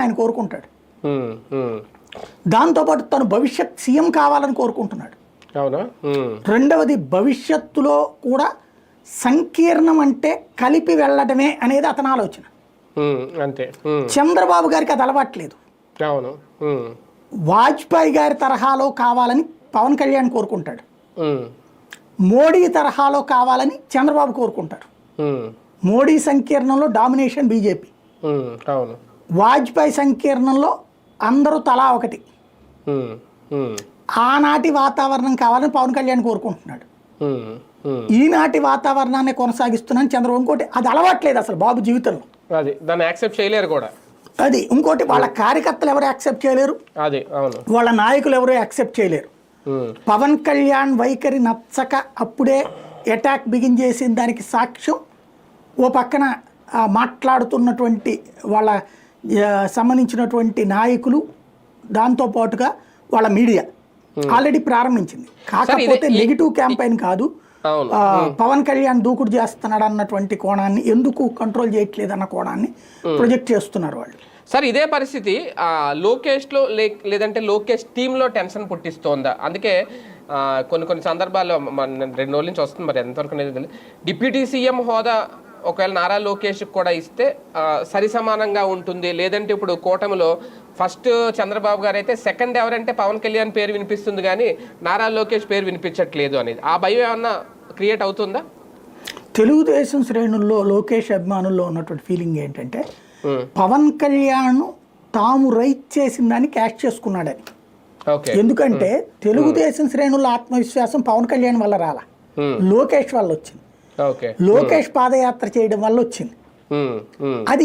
ఆయన కోరుకుంటాడు. దాంతోపాటు తను భవిష్యత్ సీఎం కావాలని కోరుకుంటున్నాడు. రెండవది భవిష్యత్తులో కూడా సంకీర్ణం అంటే కలిపి వెళ్ళడమే అనేది అతని ఆలోచన. చంద్రబాబు గారికి అది అలవాట్లేదు. వాజ్పేయి గారి తరహాలో కావాలని పవన్ కళ్యాణ్ కోరుకుంటాడు. మోడీ తరహాలో కావాలని చంద్రబాబు కోరుకుంటారు. మోడీ సంకీర్ణంలో డామినేషన్ బీజేపీ, వాజ్పేయి సంకీర్ణంలో అందరూ తలా ఒకటి. ఆనాటి వాతావరణం కావాలని పవన్ కళ్యాణ్ కోరుకుంటున్నాడు. ఈనాటి వాతావరణాన్ని కొనసాగిస్తున్నాను చంద్రబాబు. ఇంకోటి అది అలవాట్లేదు అసలు బాబు జీవితంలో, దాన్ని యాక్సెప్ట్ చేయలేరు కూడా. అది ఇంకోటి వాళ్ళ కార్యకర్తలు ఎవరు యాక్సెప్ట్ చేయలేరు, వాళ్ళ నాయకులు ఎవరు యాక్సెప్ట్ చేయలేరు. పవన్ కళ్యాణ్ వైఖరి నచ్చక అప్పుడే అటాక్ బిగిన్ చేసిన దానికి సాక్ష్యం ఓ పక్కన మాట్లాడుతున్నటువంటి వాళ్ళ సంబంధించినటువంటి నాయకులు, దాంతోపాటుగా వాళ్ళ మీడియా ఆల్రెడీ ప్రారంభించింది. కాకపోతే నెగిటివ్ క్యాంపెయిన్ కాదు, పవన్ కళ్యాణ్ దూకుడు చేస్తున్నాడు అన్నటువంటి కోణాన్ని, ఎందుకు కంట్రోల్ చేయట్లేదు అన్న కోణాన్ని ప్రొజెక్ట్ చేస్తున్నారు వాళ్ళు. సార్ ఇదే పరిస్థితి లోకేష్లో లేదంటే లోకేష్ టీంలో టెన్షన్ పుట్టిస్తోందా? అందుకే కొన్ని సందర్భాల్లో 2 రోజుల నుంచి వస్తుంది, మరి ఎంతవరకు తెలియదు. డిప్యూటీ సీఎం హోదా ఒకవేళ నారా లోకేష్ కూడా ఇస్తే సరి సమానంగా ఉంటుంది, లేదంటే ఇప్పుడు కూటమిలో ఫస్ట్ చంద్రబాబు గారు అయితే సెకండ్ ఎవరంటే పవన్ కళ్యాణ్ పేరు వినిపిస్తుంది కానీ నారా లోకేష్ పేరు వినిపించట్లేదు అనేది, ఆ భయం ఏమన్నా క్రియేట్ అవుతుందా? తెలుగుదేశం శ్రేణుల్లో లోకేష్ అభిమానుల్లో ఉన్నటువంటి ఫీలింగ్ ఏంటంటే పవన్ కళ్యాణ్ తాము రైట్ చేసిన దాన్ని క్యాష్ చేసుకున్నాడని. ఎందుకంటే తెలుగుదేశం శ్రేణుల్లో ఆత్మవిశ్వాసం పవన్ కళ్యాణ్ వల్ల రాలా, లోకేష్ వల్ల వచ్చింది. లోకేష్ పాదయాత్ర చేయడం వల్ల వచ్చింది. అది